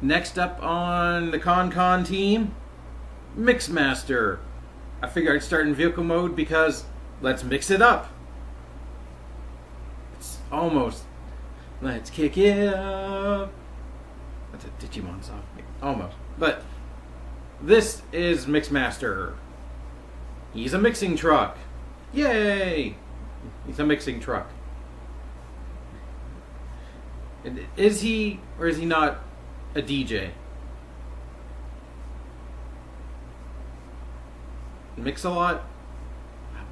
Next up on the Con team, Mixmaster. I figured I'd start in vehicle mode because let's mix it up. It's almost let's kick it up. That's a Digimon song. Almost. But this is Mixmaster. He's a mixing truck. Yay! He's a mixing truck. Is he or is he not a DJ? Mix a lot? I'm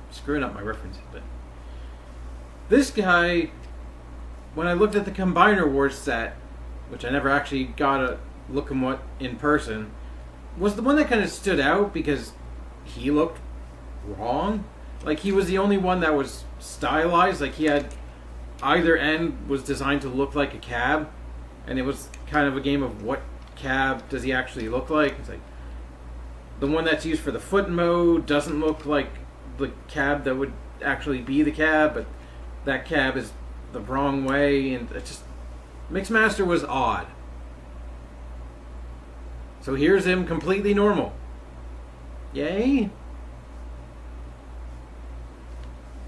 screwing up my references, but this guy, when I looked at the Combiner Wars set, which I never actually got a look at what in person, was the one that kind of stood out because he looked wrong. Like, he was the only one that was stylized. Like, he had either end was designed to look like a cab, and it was kind of a game of what cab does he actually look like. It's like the one that's used for the foot mode doesn't look like the cab that would actually be the cab, but that cab is the wrong way, and it just Mixmaster was odd. So here's him completely normal. Yay!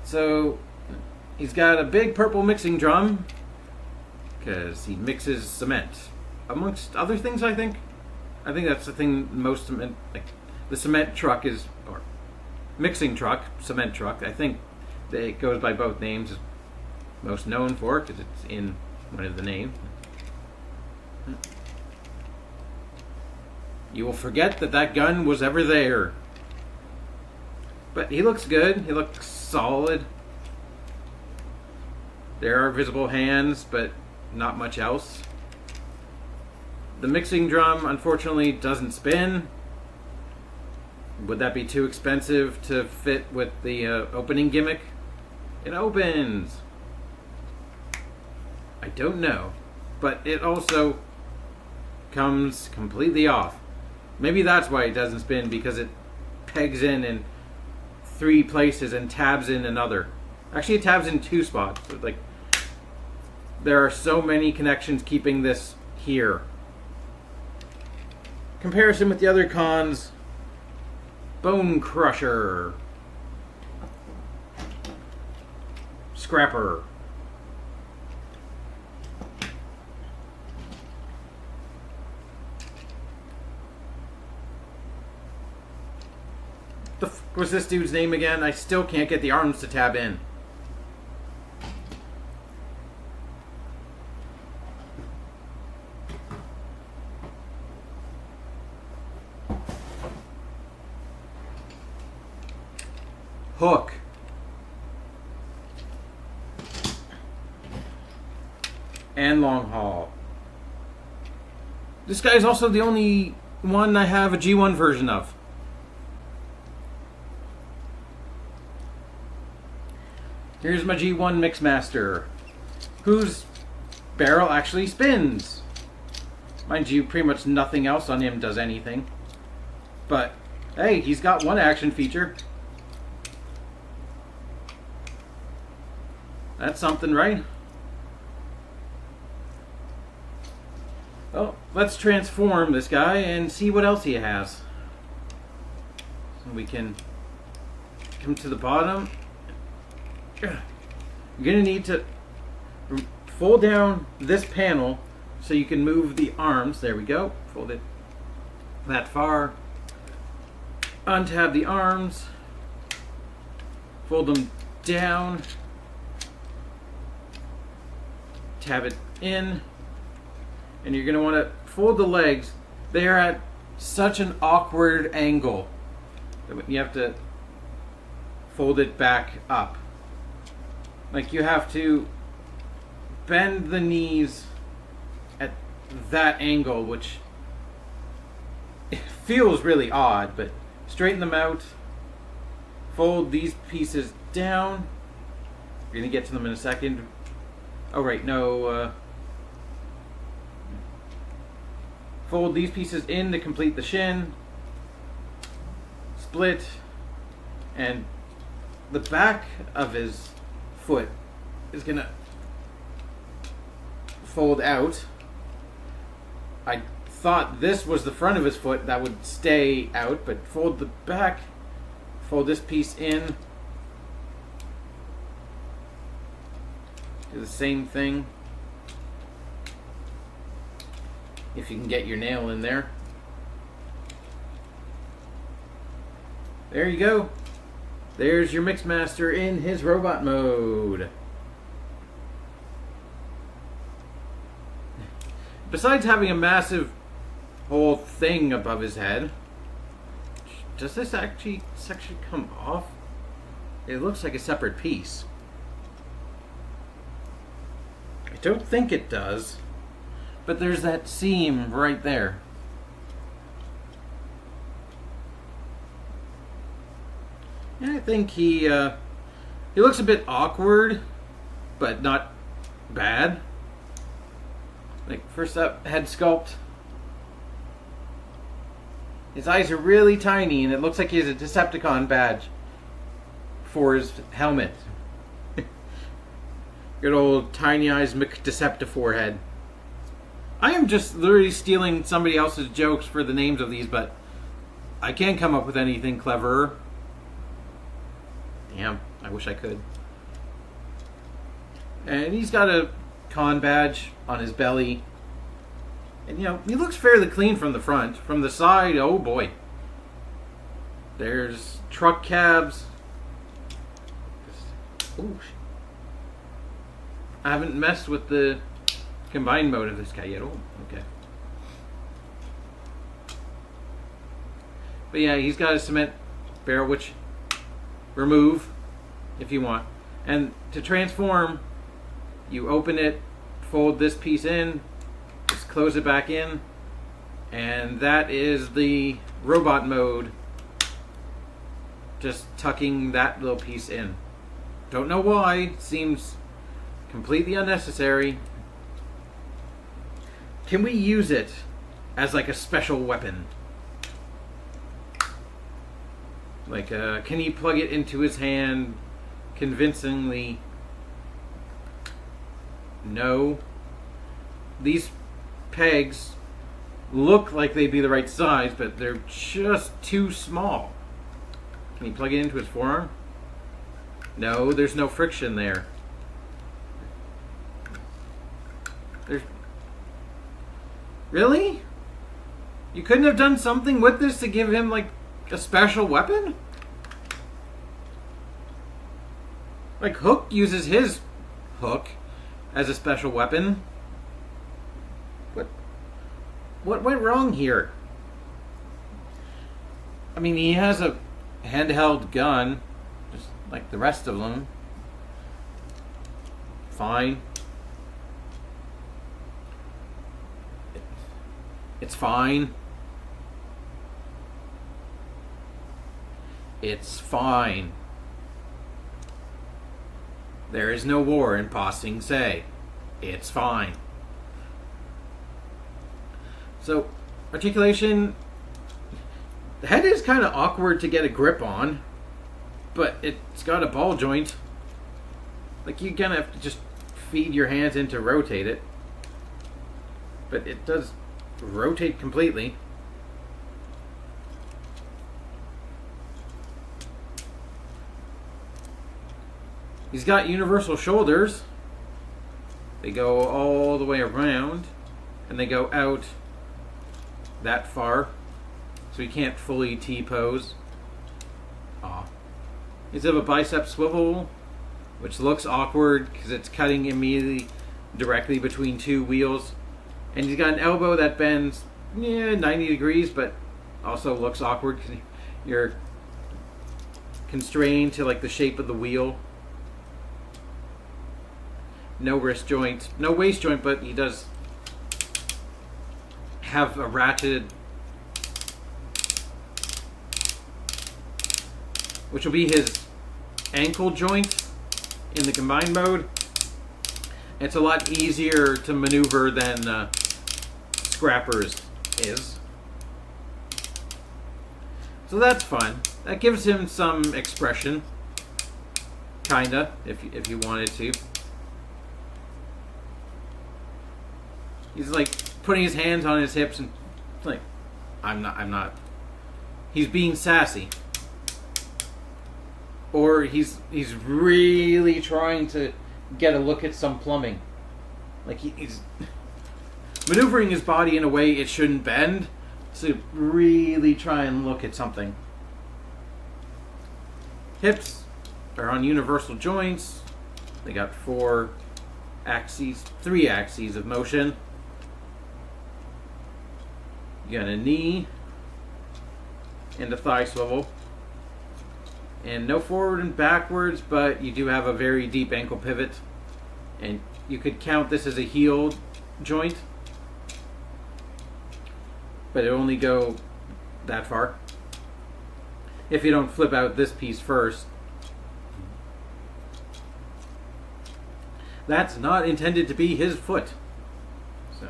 So he's got a big purple mixing drum because he mixes cement, amongst other things. I think that's the thing most cement, like the cement truck is, or mixing truck, cement truck. I think that it goes by both names. It's most known for because it's in one of the names. You will forget that gun was ever there. But he looks good. He looks solid. There are visible hands, but not much else. The mixing drum, unfortunately, doesn't spin. Would that be too expensive to fit with the opening gimmick? It opens. I don't know. But it also comes completely off. Maybe that's why it doesn't spin, because it pegs in 3 places and tabs in another. Actually, it tabs in 2 spots. But like, there are so many connections keeping this here. Comparison with the other cons: Bone Crusher, Scrapper, the f was this dude's name again? I still can't get the arms to tab in. Hook. And Long Haul. This guy is also the only one I have a G1 version of. Here's my G1 Mixmaster, whose barrel actually spins. Mind you, pretty much nothing else on him does anything. But, hey, he's got one action feature. That's something, right? Well, let's transform this guy and see what else he has. So we can come to the bottom. You're going to need to fold down this panel so you can move the arms. There we go. Fold it that far. Untab the arms. Fold them down. Tab it in. And you're going to want to fold the legs. They are at such an awkward angle that you have to fold it back up. Like, you have to bend the knees at that angle, which feels really odd, but straighten them out. Fold these pieces down. We're going to get to them in a second. Oh, right, no. Fold these pieces in to complete the shin. Split. And the back of his foot is going to fold out. I thought this was the front of his foot that would stay out, but fold the back, fold this piece in, do the same thing if you can get your nail in there. There you go. There's your Mixmaster in his robot mode. Besides having a massive whole thing above his head, does this actually section come off? It looks like a separate piece. I don't think it does, but there's that seam right there. And I think he looks a bit awkward, but not bad. Like, first up, head sculpt. His eyes are really tiny, and it looks like he has a Decepticon badge for his helmet. Good old tiny eyes McDeceptifor head. I am just literally stealing somebody else's jokes for the names of these, but I can't come up with anything cleverer. Damn, I wish I could. And he's got a con badge on his belly. And, you know, he looks fairly clean from the front. From the side, oh boy. There's truck cabs. Ooh. I haven't messed with the combined mode of this guy yet. Oh, okay. But yeah, he's got a cement barrel, which remove if you want. And to transform, you open it, fold this piece in, just close it back in, and that is the robot mode. Just tucking that little piece in. Don't know why. Seems completely unnecessary. Can we use it as like a special weapon? Like, can he plug it into his hand convincingly? No. These pegs look like they'd be the right size, but they're just too small. Can he plug it into his forearm? No, there's no friction there. There's... Really? You couldn't have done something with this to give him, like, a special weapon? Like, Hook uses his hook as a special weapon. What went wrong here? I mean, he has a handheld gun, just like the rest of them. Fine. It's fine. It's fine. There is no war in Pa Sing Se. It's fine. So, articulation. The head is kind of awkward to get a grip on, but it's got a ball joint. Like, you kind of have to just feed your hands in to rotate it. But it does rotate completely. He's got universal shoulders. They go all the way around, and they go out that far, so he can't fully T-pose. Aw. He's have a bicep swivel, which looks awkward because it's cutting immediately directly between two wheels. And he's got an elbow that bends 90 degrees, but also looks awkward because you're constrained to like the shape of the wheel. No wrist joint, no waist joint, but he does have a ratcheted, which will be his ankle joint in the combined mode. It's a lot easier to maneuver than Scrapper's is. So that's fun. That gives him some expression, kinda, if you wanted to. He's like putting his hands on his hips and like, I'm not. He's being sassy. Or he's really trying to get a look at some plumbing. Like he's maneuvering his body in a way it shouldn't bend to really try and look at something. Hips are on universal joints. They got 3 axes of motion. You got a knee and a thigh swivel. And no forward and backwards, but you do have a very deep ankle pivot. And you could count this as a heel joint. But it only go that far. If you don't flip out this piece first. That's not intended to be his foot. So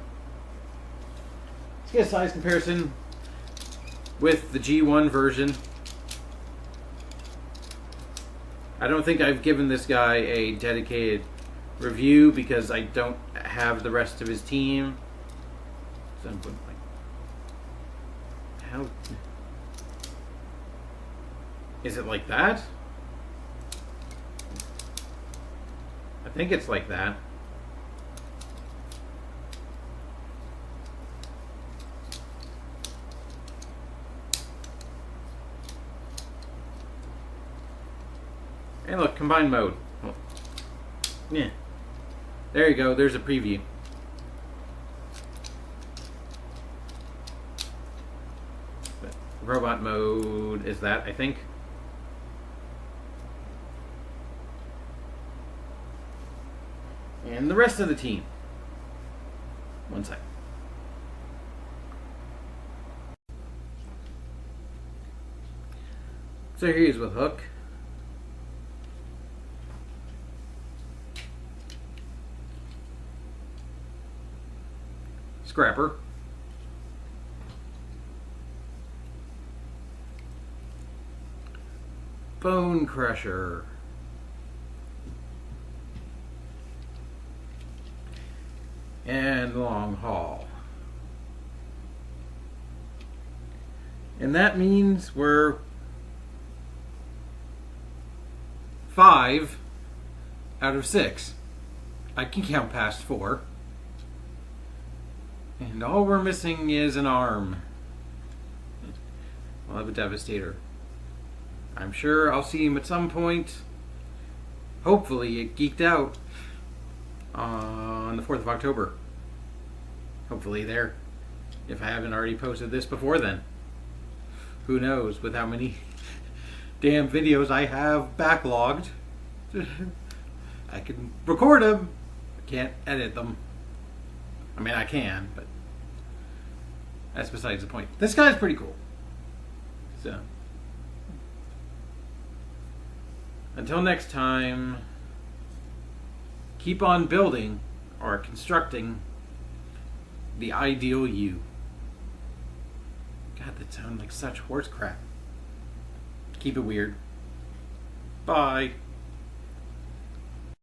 let's get a size comparison with the G1 version. I don't think I've given this guy a dedicated review because I don't have the rest of his team. So I'm like, how is it like that? I think it's like that. Hey look, combined mode. Oh. Yeah. There you go, there's a preview. But robot mode is that, I think. And the rest of the team. One sec. So here he is with Hook. Scrapper. Bone Crusher. And Long Haul. And that means we're 5 out of 6. I can count past 4. And all we're missing is an arm. We'll have a Devastator. I'm sure I'll see him at some point. Hopefully it geeked out on the 4th of October. Hopefully there. If I haven't already posted this before then. Who knows with how many damn videos I have backlogged. I can record them. I can't edit them. I mean, I can, but that's besides the point. This guy's pretty cool. So, until next time, keep on building or constructing the ideal you. God, that sounds like such horse crap. Keep it weird. Bye.